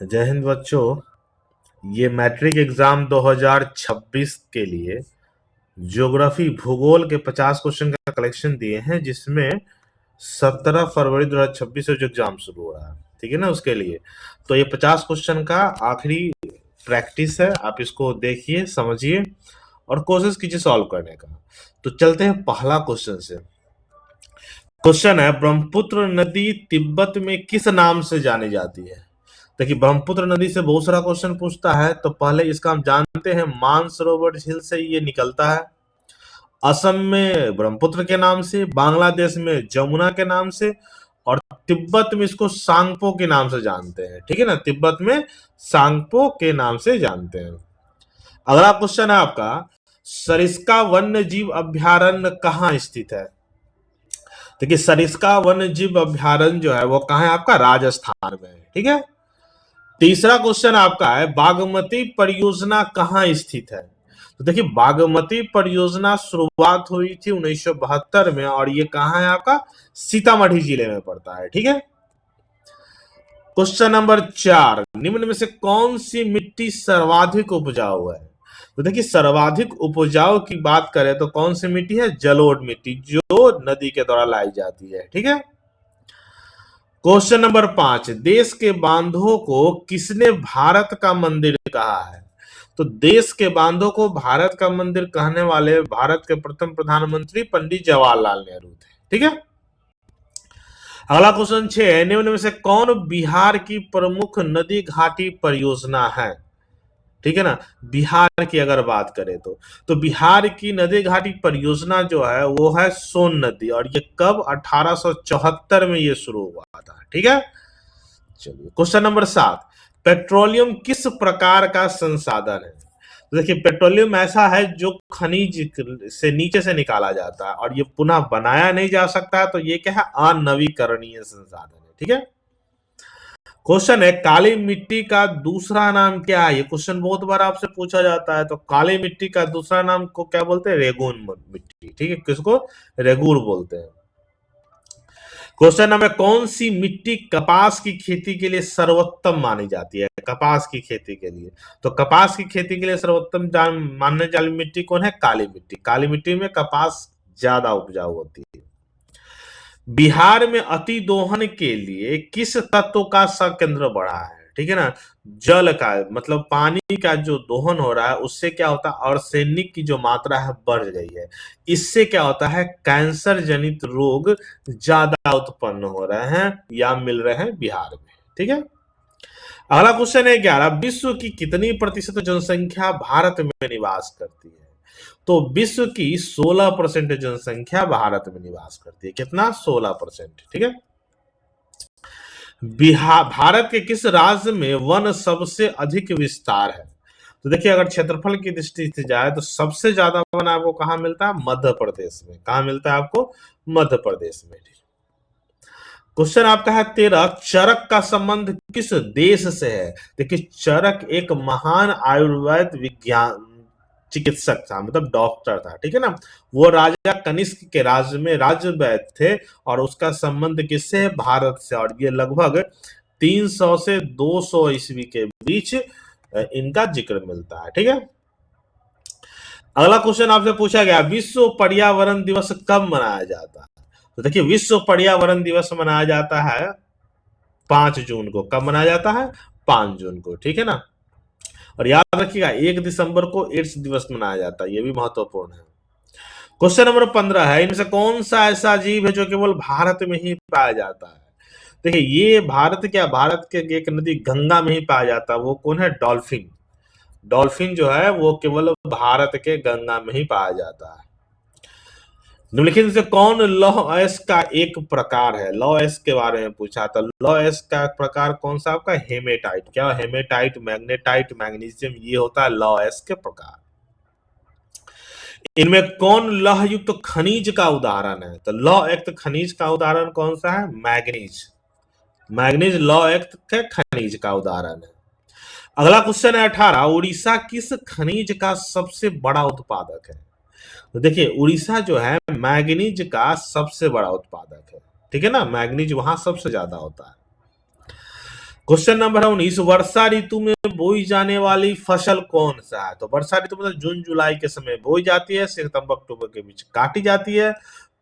जय हिंद बच्चों। ये मैट्रिक एग्जाम 2026 के लिए ज्योग्राफी भूगोल के 50 क्वेश्चन का कलेक्शन दिए हैं, जिसमें 17 फरवरी 2026 से जो एग्जाम शुरू हो रहा है, ठीक है ना, उसके लिए। तो ये 50 क्वेश्चन का आखिरी प्रैक्टिस है। आप इसको देखिए, समझिए और कोशिश कीजिए सॉल्व करने का। तो चलते हैं पहला क्वेश्चन से। क्वेश्चन है, ब्रह्मपुत्र नदी तिब्बत में किस नाम से जानी जाती है? देखिए, ब्रह्मपुत्र नदी से बहुत सारा क्वेश्चन पूछता है, तो पहले इसका हम जानते हैं मानसरोवर झील से ये निकलता है। असम में ब्रह्मपुत्र के नाम से, बांग्लादेश में जमुना के नाम से, और तिब्बत में इसको सांगपो के नाम से जानते हैं, ठीक है ना। तिब्बत में सांगपो के नाम से जानते हैं। अगला क्वेश्चन है आपका, सरिस्का वन्य जीव अभ्यारण्य कहाँ स्थित है? देखिए, सरिस्का वन्य जीव अभ्यारण्य जो है वो कहाँ है? आपका राजस्थान में है, ठीक है। तीसरा क्वेश्चन आपका है, बागमती परियोजना कहाँ स्थित है? तो देखिए, बागमती परियोजना शुरुआत हुई थी 1972 में, और ये कहाँ है? आपका सीतामढ़ी जिले में पड़ता है, ठीक है। क्वेश्चन नंबर 4, निम्न में से कौन सी मिट्टी सर्वाधिक उपजाऊ है? तो देखिए, सर्वाधिक उपजाऊ की बात करें तो कौन सी मिट्टी है? जलोढ़ मिट्टी, जो नदी के द्वारा लाई जाती है, ठीक है। क्वेश्चन नंबर 5, देश के बांधों को किसने भारत का मंदिर कहा है? तो देश के बांधों को भारत का मंदिर कहने वाले भारत के प्रथम प्रधानमंत्री पंडित जवाहरलाल नेहरू थे, ठीक है। अगला क्वेश्चन 6, निम्न में से कौन बिहार की प्रमुख नदी घाटी परियोजना है? ठीक है ना। बिहार की अगर बात करें तो बिहार की नदी घाटी परियोजना जो है वो है सोन नदी, और ये कब? 1874 में ये शुरू हुआ था, ठीक है। चलिए, क्वेश्चन नंबर 7, पेट्रोलियम किस प्रकार का संसाधन है? तो देखिए, पेट्रोलियम ऐसा है जो खनिज से नीचे से निकाला जाता है, और ये पुनः बनाया नहीं जा सकता है, तो ये क्या है? अनवीकरणीय संसाधन है, ठीक है। क्वेश्चन है, काली मिट्टी का दूसरा नाम क्या है? ये क्वेश्चन बहुत बार आपसे पूछा जाता है। तो काली मिट्टी का दूसरा नाम को क्या बोलते हैं? रेगून मिट्टी, ठीक है। किसको? रेगूर बोलते हैं। क्वेश्चन नंबर, कौन सी मिट्टी कपास की खेती के लिए सर्वोत्तम मानी जाती है? कपास की खेती के लिए, तो कपास की खेती के लिए सर्वोत्तम मानने वाली मिट्टी कौन है? काली मिट्टी। काली मिट्टी में कपास ज्यादा उपजाऊ होती है। बिहार में अति दोहन के लिए किस तत्व का संकेंद्र बढ़ा है? ठीक है ना। जल का मतलब पानी का जो दोहन हो रहा है, उससे क्या होता है? आर्सेनिक की जो मात्रा है बढ़ गई है। इससे क्या होता है? कैंसर जनित रोग ज्यादा उत्पन्न हो रहे हैं या मिल रहे हैं बिहार में, ठीक है। अगला क्वेश्चन है 11, विश्व की कितनी प्रतिशत जनसंख्या भारत में निवास करती है? तो विश्व की 16% जनसंख्या भारत में निवास करती है। कितना? 16%, ठीक है। बिहार भारत के किस राज्य में वन सबसे अधिक विस्तार है? तो देखिए, अगर क्षेत्रफल की दृष्टि से जाए तो सबसे ज्यादा वन आपको कहां मिलता है? मध्य प्रदेश में। कहां मिलता है आपको? मध्य प्रदेश में। क्वेश्चन आपका है 13, चरक का संबंध किस देश से है? देखिए, चरक एक महान आयुर्वेद विज्ञान चिकित्सक था, मतलब डॉक्टर था, ठीक है ना। वो राजा कनिष्क के राज्य में राज्य वैद्य थे, और उसका संबंध किससे है? भारत से। और ये लगभग 300 से 200 ईस्वी के बीच इनका जिक्र मिलता है, ठीक है। अगला क्वेश्चन आपसे पूछा गया, विश्व पर्यावरण दिवस कब मनाया जाता है? तो देखिए, विश्व पर्यावरण दिवस मनाया जाता है 5 जून को। कब मनाया जाता है? 5 जून को, ठीक है ना। और याद रखिएगा, 1 दिसंबर को एड्स दिवस मनाया जाता है, यह भी महत्वपूर्ण है। क्वेश्चन नंबर 15 है, इनमें से कौन सा ऐसा जीव है जो केवल भारत में ही पाया जाता है? देखिए, ये भारत क्या, भारत के एक नदी गंगा में ही पाया जाता है। वो कौन है? डॉल्फिन। डॉल्फिन जो है वो केवल भारत के गंगा में ही पाया जाता है। निम्नलिखित में से कौन लौह अयस्क का एक प्रकार है? लौह अयस्क के बारे में पूछा था। लौह अयस्क का प्रकार कौन सा आपका? हेमेटाइट। क्या? हेमेटाइट, मैग्नेटाइट, मैग्नीशियम, ये होता है लौह अयस्क के प्रकार। इनमें कौन लौह युक्त खनिज का उदाहरण है? तो लौह युक्त खनिज का उदाहरण कौन सा है? मैग्नीज। मैग्नीज लौह युक्त के खनिज का उदाहरण है। अगला क्वेश्चन है 18, उड़ीसा किस खनिज का सबसे बड़ा उत्पादक है? तो देखिए, उड़ीसा जो है मैग्नीज का सबसे बड़ा उत्पादक है, ठीक है ना। मैग्नीज वहां सबसे ज्यादा होता है। क्वेश्चन नंबर 19, वर्षा ऋतु में बोई जाने वाली फसल कौन सा है? तो वर्षा ऋतु मतलब जून जुलाई के समय बोई जाती है, सितंबर अक्टूबर के बीच काटी जाती है।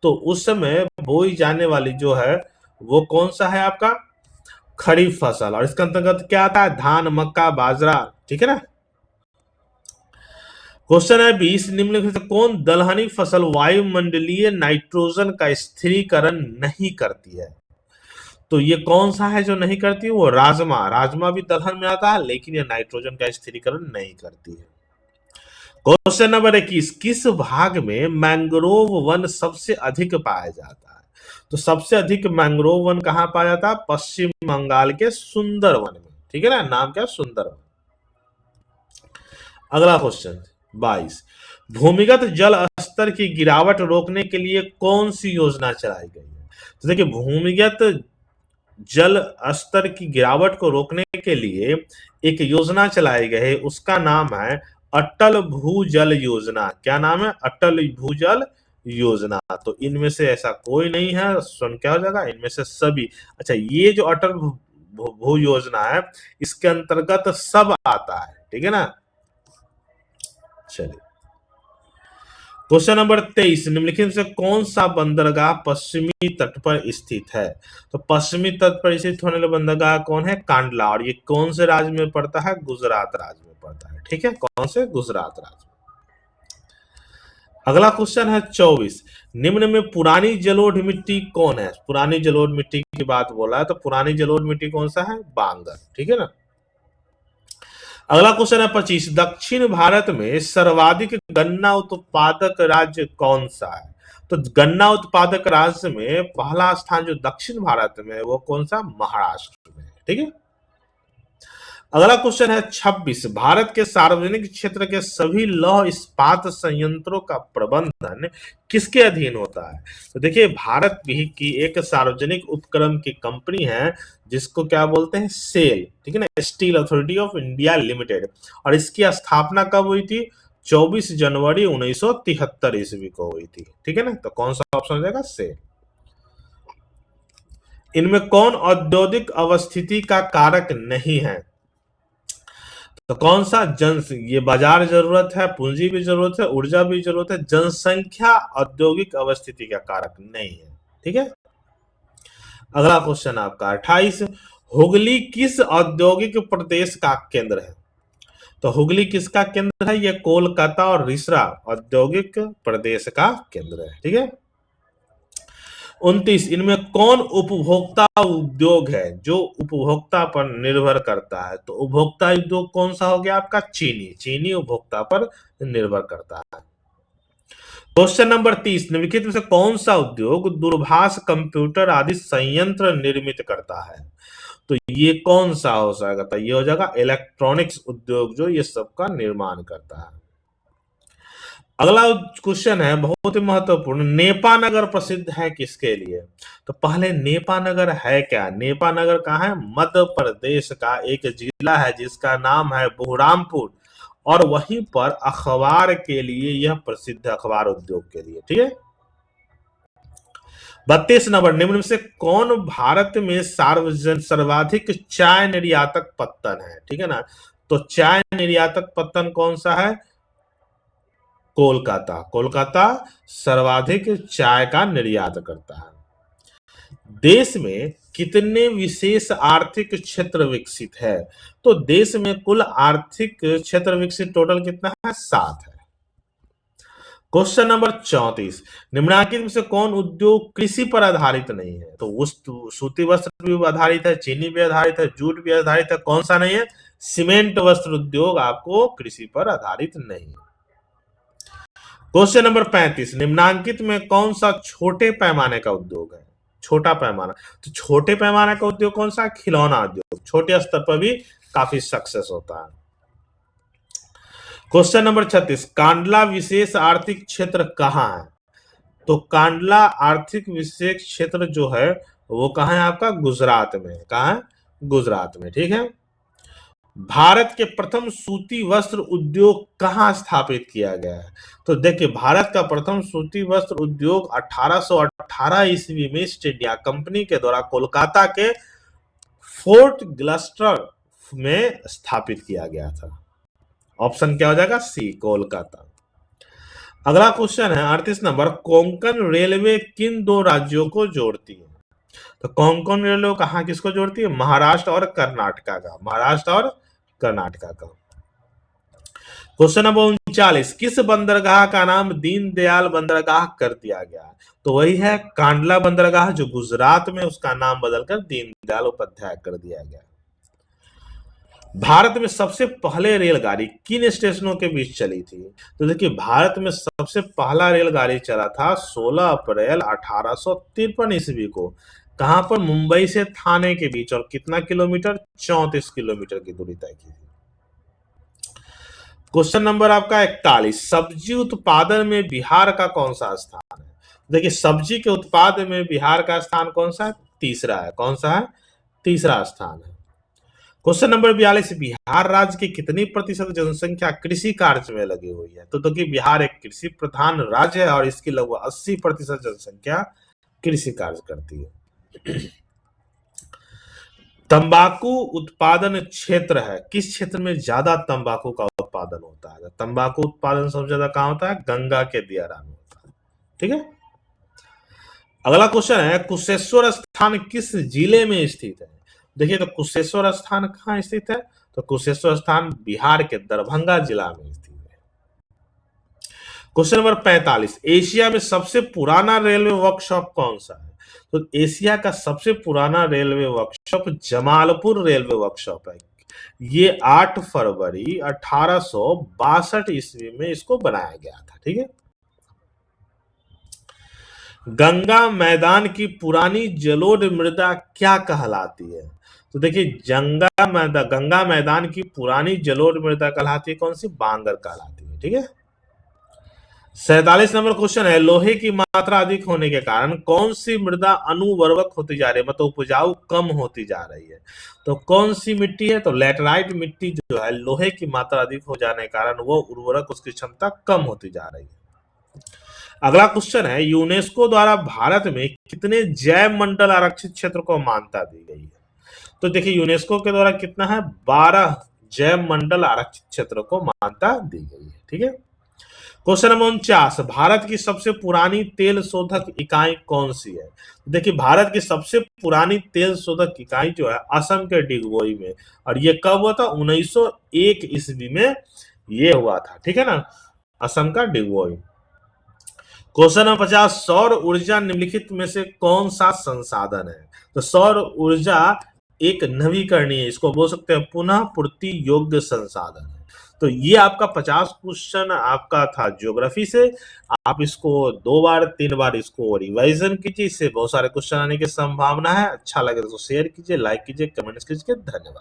तो उस समय बोई जाने वाली जो है वो कौन सा है आपका? खरीफ फसल। और इसके अंतर्गत क्या आता है? धान, मक्का, बाजरा। ठीक है ना। क्वेश्चन है 20, निम्नलिखित में से कौन दलहनी फसल वायुमंडलीय नाइट्रोजन का स्थिरीकरण नहीं करती है? तो ये कौन सा है जो नहीं करती है? वो राजमा। राजमा भी दलहन में आता है, लेकिन ये नाइट्रोजन का स्थिरीकरण नहीं करती है। क्वेश्चन नंबर 21, किस भाग में मैंग्रोव वन सबसे अधिक पाया जाता है? तो सबसे अधिक मैंग्रोव वन कहाँ पाया जाता है? पश्चिम बंगाल के सुंदरवन में। ठीक है ना, नाम क्या? सुंदरवन। अगला क्वेश्चन 22, भूमिगत जल स्तर की गिरावट रोकने के लिए कौन सी योजना चलाई गई है? तो देखिए, भूमिगत जल स्तर की गिरावट को रोकने के लिए एक योजना चलाई गई है, उसका नाम है अटल भूजल योजना। क्या नाम है? अटल भूजल योजना। तो इनमें से ऐसा कोई नहीं है, सुन क्या हो जाएगा? इनमें से सभी। अच्छा, ये जो अटल भू योजना है, इसके अंतर्गत सब आता है। ठीक है ना। चलिए, क्वेश्चन नंबर 23, निम्नलिखित में से कौन सा बंदरगाह पश्चिमी तट पर स्थित है? तो पश्चिमी तट पर स्थित होने वाला बंदरगाह कौन है? कांडला। और ये कौन से राज्य में पड़ता है? गुजरात राज्य में पड़ता है। ठीक है, कौन से? गुजरात राज्य। अगला क्वेश्चन है 24, निम्न में पुरानी जलोढ़ मिट्टी कौन है? पुरानी जलोढ़ मिट्टी की बात बोला है, तो पुरानी जलोढ़ मिट्टी कौन सा है? बांगर। ठीक है ना। अगला क्वेश्चन है 25, दक्षिण भारत में सर्वाधिक गन्ना उत्पादक राज्य कौन सा है? तो गन्ना उत्पादक राज्य में पहला स्थान जो दक्षिण भारत में है वो कौन सा? महाराष्ट्र में। ठीक है। अगला क्वेश्चन है 26, भारत के सार्वजनिक क्षेत्र के सभी लौह इस्पात संयंत्रों का प्रबंधन किसके अधीन होता है? तो देखिए, भारत भी की एक सार्वजनिक उपक्रम की कंपनी है जिसको क्या बोलते हैं? सेल। ठीक है ना, steel authority of India limited. और इसकी स्थापना कब हुई थी? 24 जनवरी 1973 ईस्वी को हुई थी। ठीक है ना। तो कौन सा ऑप्शन हो जाएगा? सेल। इनमें कौन औद्योगिक अवस्थिति का कारक नहीं है? तो कौन सा? ये बाजार जरूरत है, पूंजी भी जरूरत है, ऊर्जा भी जरूरत है, जनसंख्या औद्योगिक अवस्थिति का कारक नहीं है। ठीक है। अगला क्वेश्चन आपका 28, हुगली किस औद्योगिक प्रदेश का केंद्र है? तो हुगली किसका केंद्र है? ये कोलकाता और रिसरा औद्योगिक प्रदेश का केंद्र है। ठीक है। 29, इनमें कौन उपभोक्ता उद्योग है जो उपभोक्ता पर निर्भर करता है? तो उपभोक्ता उद्योग कौन सा हो गया आपका? चीनी। चीनी उपभोक्ता पर निर्भर करता है। क्वेश्चन नंबर 30, निम्नलिखित में से कौन सा उद्योग दूरभाष, कंप्यूटर आदि संयंत्र निर्मित करता है? तो ये कौन सा हो सकता है? ये हो जाएगा इलेक्ट्रॉनिक्स उद्योग, जो ये सब का निर्माण करता है। अगला क्वेश्चन है बहुत ही महत्वपूर्ण, नेपा नगर प्रसिद्ध है किसके लिए? तो पहले नेपा नगर है क्या? नेपा नगर कहाँ है? मध्य प्रदेश का एक जिला है जिसका नाम है बुरहानपुर। और वहीं पर अखबार के लिए यह प्रसिद्ध है, अखबार उद्योग के लिए। ठीक है। 32 नंबर, निम्न में से कौन भारत में सर्वाधिक चाय निर्यातक पत्तन है? ठीक है ना। तो चाय निर्यातक पत्तन कौन सा है? कोलकाता। कोलकाता सर्वाधिक चाय का निर्यात करता है। देश में कितने विशेष आर्थिक क्षेत्र विकसित है? तो देश में कुल आर्थिक क्षेत्र विकसित टोटल कितना है? 7 है। क्वेश्चन नंबर 34, निम्नलिखित में से कौन उद्योग कृषि पर आधारित नहीं है? तो सूती वस्त्र भी आधारित है, चीनी भी आधारित है, जूट भी आधारित है, कौन सा नहीं है? सीमेंट वस्त्र उद्योग आपको कृषि पर आधारित नहीं है। क्वेश्चन नंबर 35, निम्नांकित में कौन सा छोटे पैमाने का उद्योग है? छोटा पैमाना। तो छोटे पैमाने का उद्योग कौन सा? खिलौना उद्योग। छोटे स्तर पर भी काफी सक्सेस होता है। क्वेश्चन नंबर 36, कांडला विशेष आर्थिक क्षेत्र कहाँ है? तो कांडला आर्थिक विशेष क्षेत्र जो है वो कहाँ है आपका? गुजरात में। कहाँ है? गुजरात में। ठीक है। भारत के प्रथम सूती वस्त्र उद्योग कहाँ स्थापित किया गया है? तो देखिए, भारत का प्रथम सूती वस्त्र उद्योग 1818 ईस्वी में ईस्ट इंडिया कंपनी के द्वारा कोलकाता के फोर्ट ग्लस्टर में स्थापित किया गया था? ऑप्शन क्या हो जाएगा? सी, कोलकाता। अगला क्वेश्चन है 38 नंबर, कोंकण रेलवे किन दो राज्यों को जोड़ती है? तो कोंकण रेलवे कहाँ किसको जोड़ती है? महाराष्ट्र और कर्नाटका का, महाराष्ट्र और कर्नाटका का। क्वेश्चन नंबर 39, किस बंदरगाह का नाम दीनदयाल बंदरगाह कर दिया गया? तो वही है कांडला बंदरगाह, जो गुजरात में, उसका नाम बदलकर दीनदयाल उपाध्याय कर दिया गया। भारत में सबसे पहले रेलगाड़ी किन स्टेशनों के बीच चली थी? तो देखिए, भारत में सबसे पहला रेलगाड़ी चला था 16 अप्रैल 1853 ईस्वी को। कहां पर? मुंबई से थाने के बीच। और कितना किलोमीटर? 34 किलोमीटर की दूरी तय की थी। क्वेश्चन नंबर आपका 41, सब्जी उत्पादन में बिहार का कौन सा स्थान है? देखिए, सब्जी के उत्पादन में बिहार का स्थान कौन सा है? तीसरा है। कौन सा है? तीसरा स्थान है। क्वेश्चन नंबर 42, बिहार राज्य की कितनी प्रतिशत जनसंख्या कृषि कार्य में लगी हुई है? तो देखिए, बिहार एक कृषि प्रधान राज्य है और इसकी लगभग 80% जनसंख्या कृषि कार्य करती है। तंबाकू उत्पादन क्षेत्र है, किस क्षेत्र में ज्यादा तंबाकू का उत्पादन होता है? तंबाकू उत्पादन सबसे ज्यादा कहां होता है? गंगा के दियारा में होता है। ठीक है। अगला क्वेश्चन है, कुशेश्वर स्थान किस जिले में स्थित है? देखिए, तो कुशेश्वर स्थान कहाँ स्थित है? तो कुशेश्वर स्थान बिहार के दरभंगा जिला में स्थित है। क्वेश्चन नंबर 45, एशिया में सबसे पुराना रेलवे वर्कशॉप कौन सा है? तो एशिया का सबसे पुराना railway workshop Jamalpur railway workshop है। ये 8 फरवरी 1862 ईस्वी में इसको बनाया गया था। ठीक है। गंगा मैदान की पुरानी जलोढ़ मृदा क्या कहलाती है? तो देखिए, गंगा मैदान की पुरानी जलोढ़ मृदा कहलाती है कौन सी? बांगर कहलाती है। ठीक है। 47 नंबर क्वेश्चन है, लोहे की मात्रा अधिक होने के कारण कौन सी मृदा अनुवर्वक होती जा रही है, मतलब उपजाऊ कम होती जा रही है? तो कौन सी मिट्टी है? तो लैटेराइट मिट्टी जो है, लोहे की मात्रा अधिक हो जाने के कारण वो उर्वरक, उसकी क्षमता कम होती जा रही है। अगला क्वेश्चन है, यूनेस्को द्वारा भारत में कितने जैव मंडल आरक्षित क्षेत्र को मान्यता दी गई है? तो देखिए, यूनेस्को के द्वारा कितना है? 12 जैव मंडल आरक्षित क्षेत्र को मान्यता दी गई है। ठीक है। क्वेश्चन नंबर 49, भारत की सबसे पुरानी तेल शोधक इकाई कौन सी है? देखिए, भारत की सबसे पुरानी तेल शोधक इकाई जो है असम के डिगबोई में, और ये कब हुआ था? 1901 ईस्वी में ये हुआ था। ठीक है ना, असम का डिगबोई। क्वेश्चन नंबर 50, सौर ऊर्जा निम्नलिखित में से कौन सा संसाधन है? तो सौर ऊर्जा एक नवीकरणीय, इसको बोल सकते हैं पुनः पूर्ति योग्य संसाधन है। तो ये आपका 50 क्वेश्चन आपका था ज्योग्राफी से। आप इसको 2 बार 3 बार इसको रिवाइजन कीजिए, इससे बहुत सारे क्वेश्चन आने की संभावना है। अच्छा लगे तो शेयर कीजिए, लाइक कीजिए, कमेंट्स कीजिए। धन्यवाद।